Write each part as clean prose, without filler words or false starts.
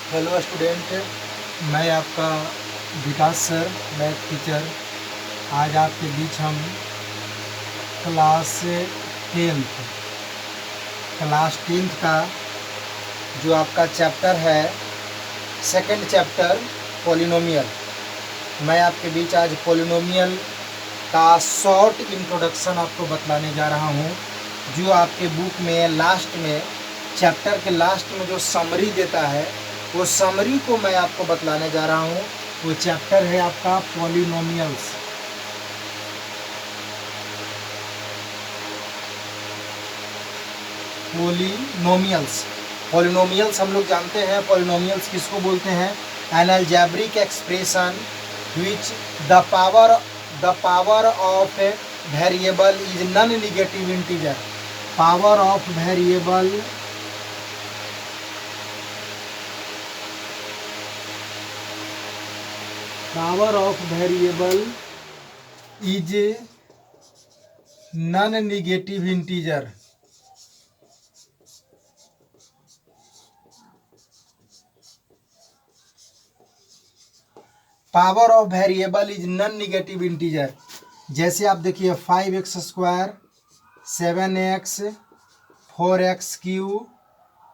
Hello student, मैं आपका विकास sir, math teacher. आज आपके बीच हम क्लास टेंथ क्लास टेंथ का जो आपका चैप्टर है, सेकंड चैप्टर पॉलिनोमियल, मैं आपके बीच आज पॉलिनोमियल का शॉर्ट इंट्रोडक्शन आपको बतलाने जा रहा हूँ। जो आपके बुक में लास्ट में, चैप्टर के लास्ट में जो समरी देता है, वो समरी को मैं आपको बतलाने जा रहा हूँ। वो चैप्टर है आपका पॉलिनोमियल्स। पॉलिनोमियल्स हम लोग जानते हैं। पॉलिनोमियल्स किसको बोलते हैं? N algebraic expression which the power of variable is non negative integer. Power of variable is non negative integer. Power of variable is non negative integer. जैसे आप देखिए 5x², 7x, 4x³,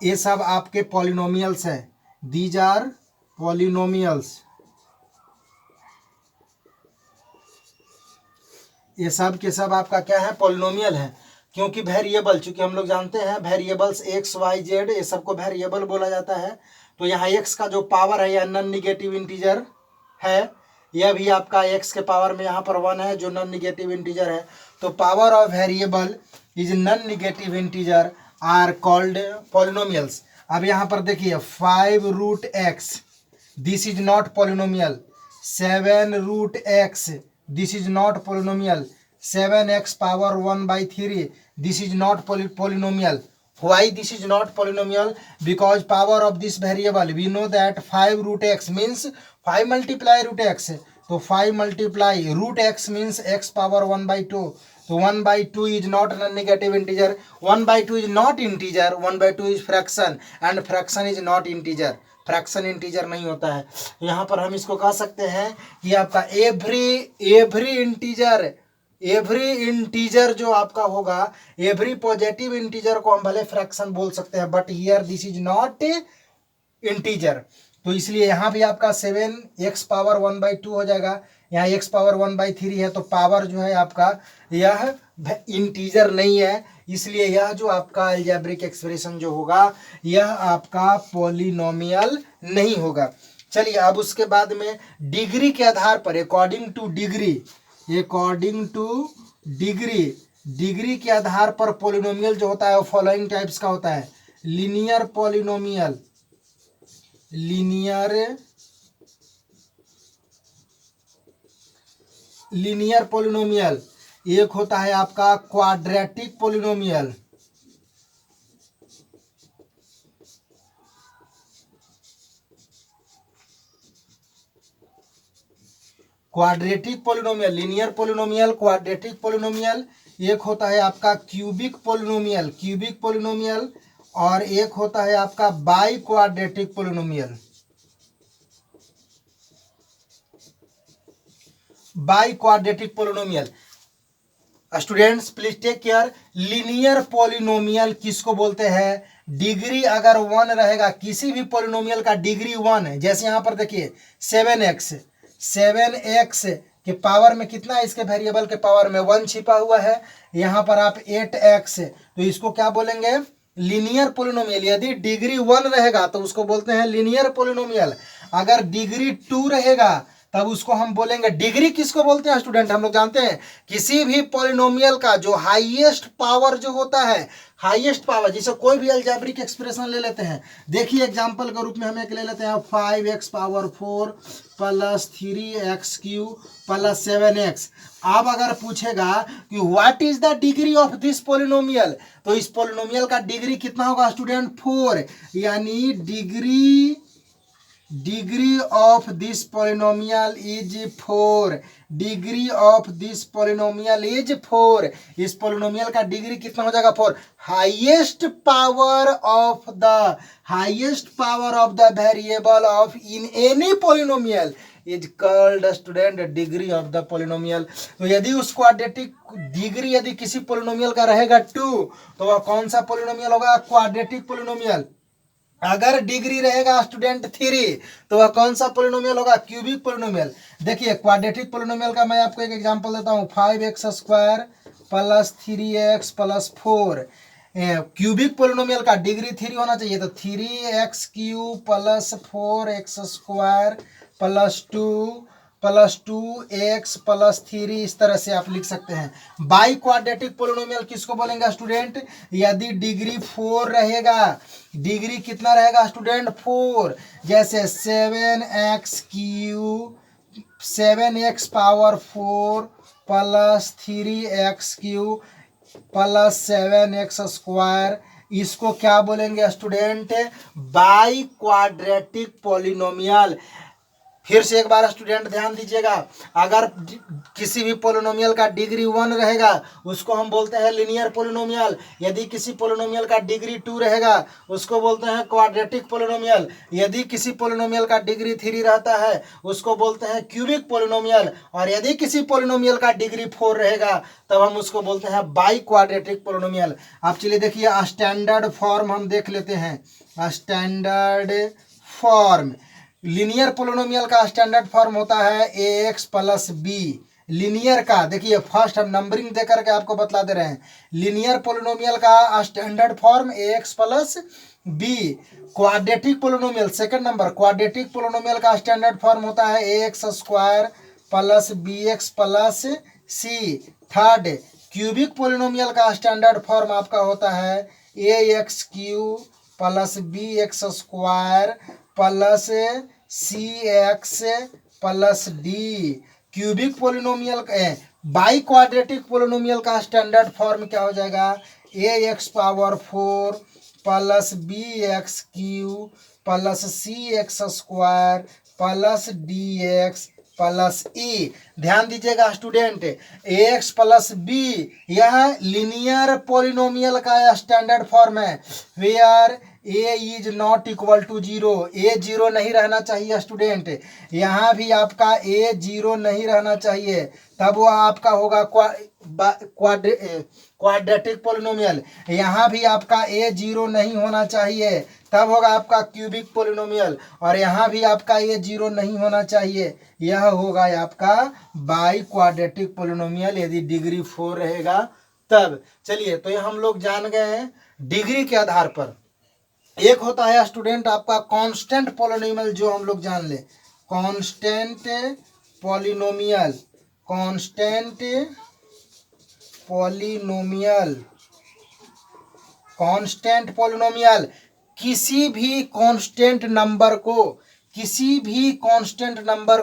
ये सब आपके पॉलिनोमियल्स है। These are polynomials. ये सब के सब आपका क्या है? पॉलिनोमियल है। क्योंकि वेरिएबल, चूंकि हम लोग जानते हैं वेरिएबल्स x, y, z, ये सबको वेरिएबल बोला जाता है। तो यहाँ x का जो पावर है, यह नॉन नेगेटिव इंटीजर है। यह भी आपका x के पावर में यहाँ पर 1 है, जो नॉन नेगेटिव इंटीजर है। तो power of variable is non negative integer are called polynomials. अब यहाँ पर देखिए 5√x, this is not polynomial. 7√x, this is not polynomial. 7x power 1/3, this is not polynomial. Why this is not polynomial? Because power of this variable, we know that 5√x means 5 multiply √x. तो 5 multiply √x means x power 1/2. तो 1/2 is not a negative integer. 1/2 is not integer. 1/2 is fraction, and fraction is not integer. Fraction integer नहीं होता है। यहाँ पर हम इसको कह सकते हैं कि आपका एवरी इंटीजर जो आपका होगा, एवरी पॉजिटिव इंटीजर को हम भले फ्रैक्शन बोल सकते हैं, but here this is not integer. तो इसलिए यहाँ भी आपका 7x पावर 1/2 हो जाएगा। यहाँ x पावर 1/3 है, तो पावर जो है आपका यह इंटीजर नहीं है। इसलिए यह जो आपका अलजेब्रिक एक्सप्रेशन जो होगा, यह आपका पॉलिनोमियल नहीं होगा। चलिए, अब उसके बाद में डिग्री के आधार पर, अकॉर्डिंग टू डिग्री के आधार पर पॉलिनोमियल जो होता है वो फॉलोइंग टाइप्स का होता है। लीनियर पॉलिनोमियल, एक होता है आपका quadratic polynomial. Quadratic polynomial, linear polynomial, quadratic polynomial. एक होता है आपका क्यूबिक पॉलिनोमियल, और एक होता है आपका biquadratic polynomial. Biquadratic polynomial, students please take care. Linear polynomial किसको बोलते हैं? डिग्री अगर 1 रहेगा, किसी भी पॉलिनोमियल का डिग्री 1 है। जैसे यहाँ पर देखिए 7x के पावर में कितना है? इसके वेरिएबल के पावर में 1 छिपा हुआ है। यहाँ पर आप 8x, तो इसको क्या बोलेंगे? Linear polynomial. यदि डिग्री 1 रहेगा तो उसको बोलते हैं लीनियर पॉलिनोमियल। अगर डिग्री 2 रहेगा तब उसको हम बोलेंगे, डिग्री किसको बोलते हैं स्टूडेंट? हम लोग जानते हैं किसी भी पॉलिनोमियल का जो हाईएस्ट पावर जो होता है, हाईएस्ट पावर, जिसे कोई भी अलजेब्रिक एक्सप्रेशन ले लेते हैं। देखिए एग्जांपल के रूप में हम एक ले लेते हैं 5x power 4 plus 3x³ plus 7x। अब अगर पूछेगा कि what is the degree of this polynomial, तो इस पॉलिनोमियल का डिग्री कितना होगा स्टूडेंट? 4। यानी degree of this polynomial is 4। Degree of this polynomial is 4। इस पोलिनोमियल का डिग्री कितना हो जाएगा 4। Highest power of the variable of in any polynomial is called student degree of the polynomial. तो यदि उस क्वाड्रेटिक डिग्री यदि किसी पोलिनोमियल का रहेगा 2 तो वह कौन सा पोलिनोमियल होगा, क्वाड्रेटिक पोलिनोमियल। अगर डिग्री रहेगा स्टूडेंट 3 तो वह कौन सा पोलिनोमियल होगा, क्यूबिक पोलिनोमियल। देखिए क्वाड्रेटिक पोलिनोमियल का मैं आपको एक एग्जांपल देता हूँ, 5x² + 3x + 4। क्यूबिक पोलिनोमियल का डिग्री 3 होना चाहिए, तो 3x³ + 4x² + 2x + 3 इस तरह से आप लिख सकते हैं। बाई क्वाड्रेटिक पोलिनोमियल किसको बोलेंगे स्टूडेंट, यदि डिग्री 4 रहेगा, डिग्री कितना रहेगा स्टूडेंट 4, जैसे 7x पावर 4 + 3x³ + 7x², इसको क्या बोलेंगे स्टूडेंट, बाई क्वाड्रेटिक पोलिनोमियल। फिर से एक बार स्टूडेंट ध्यान दीजिएगा, अगर किसी भी पोलिनोमियल का डिग्री 1 रहेगा उसको हम बोलते हैं लीनियर पोलिनोमियल। यदि किसी पोलिनोमियल का डिग्री 2 रहेगा उसको बोलते हैं क्वाड्रेटिक पोलिनोमियल। यदि किसी पोलिनोमियल का डिग्री 3 रहता है उसको बोलते हैं क्यूबिक पोलिनोमियल। और यदि किसी पोलिनोमियल का डिग्री 4 रहेगा तब हम उसको बोलते हैं बाई क्वाड्रेटिक पोलिनोमियल। आप चलिए देखिए स्टैंडर्ड फॉर्म हम देख लेते हैं। स्टैंडर्ड फॉर्म लीनियर पोलिनोमियल का स्टैंडर्ड फॉर्म होता है ax + b। लीनियर का देखिए फर्स्ट हम नंबरिंग दे करके आपको बतला दे रहे हैं। लीनियर पोलिनोमियल का standard form ax + b। Quadratic polynomial second number, quadratic polynomial का स्टैंडर्ड फॉर्म होता है ax² + bx + c। Third cubic polynomial का स्टैंडर्ड फॉर्म आपका होता है ax³ + bx² + cx + d। Cubic polynomial by quadratic polynomial का standard form क्या हो जाएगा, ax power 4 + bx³ + cx² + dx + e। ध्यान दीजिएगा स्टूडेंट, ax + b यह लीनियर पोलिनोमियल का स्टैंडर्ड फॉर्म है, where a is not equal to 0। a 0 नहीं रहना चाहिए स्टूडेंट, यहाँ भी आपका a 0 नहीं रहना चाहिए, तब वह आपका होगा क्वाड्रेटिक पोलिनोमियल। यहाँ भी आपका a 0 नहीं होना चाहिए, तब होगा आपका क्यूबिक पोलिनोमियल। और यहाँ भी आपका a 0 नहीं होना चाहिए, यह होगा आपका बाई क्वाड्रेटिक पोलिनोमियल यदि डिग्री 4 रहेगा तब। चलिए तो ये हम लोग जान गए हैं डिग्री के आधार पर। एक होता है स्टूडेंट आपका कांस्टेंट पोलिनोमियल, जो हम लोग जान ले constant polynomial. Constant polynomial, constant polynomial किसी भी कांस्टेंट नंबर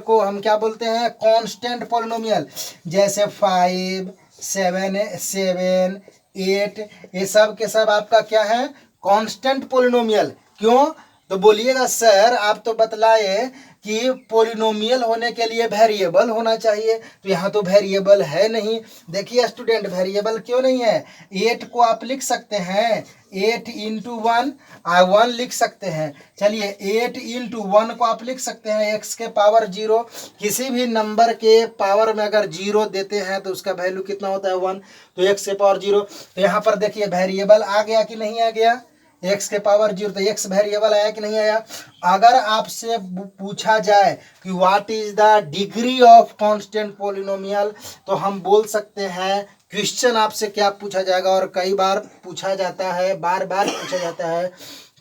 को हम क्या बोलते हैं, कांस्टेंट पोलिनोमियल। जैसे 5 7 8 ये सब के सब आपका क्या है, कांस्टेंट पोलिनोमियल। क्यों, तो बोलिएगा सर आप तो बतलाए कि पोलिनोमियल होने के लिए वेरिएबल होना चाहिए, तो यहाँ तो वेरिएबल है नहीं। देखिए स्टूडेंट वेरिएबल क्यों नहीं है, 8 को आप लिख सकते हैं 8 × 1 1 लिख सकते हैं। चलिए 8 × 1 को आप लिख सकते हैं x के पावर 0। किसी भी नंबर के पावर में अगर 0 देते हैं तो उसका वैल्यू कितना होता है 1, तो x के पावर 0। तो यहाँ पर देखिए वेरिएबल आ गया कि नहीं आ गया, x के पावर 0, तो x वेरिएबल आया कि नहीं आया। अगर आपसे पूछा जाए कि what is the degree of constant polynomial, तो हम बोल सकते हैं, क्वेश्चन आपसे क्या पूछा जाएगा और कई बार पूछा जाता है, बार बार पूछा जाता है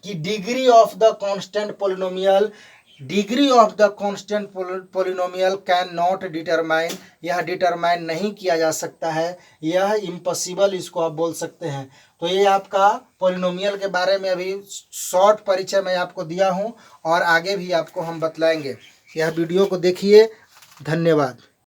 कि degree of the constant polynomial, degree of the constant polynomial can not determine, यह डिटरमाइन नहीं किया जा सकता है, यह इम्पॉसिबल इसको आप बोल सकते हैं। तो ये आपका पोलिनोमियल के बारे में अभी शॉर्ट परिचय मैं आपको दिया हूँ और आगे भी आपको हम बतलाएंगे। यह वीडियो को देखिए, धन्यवाद।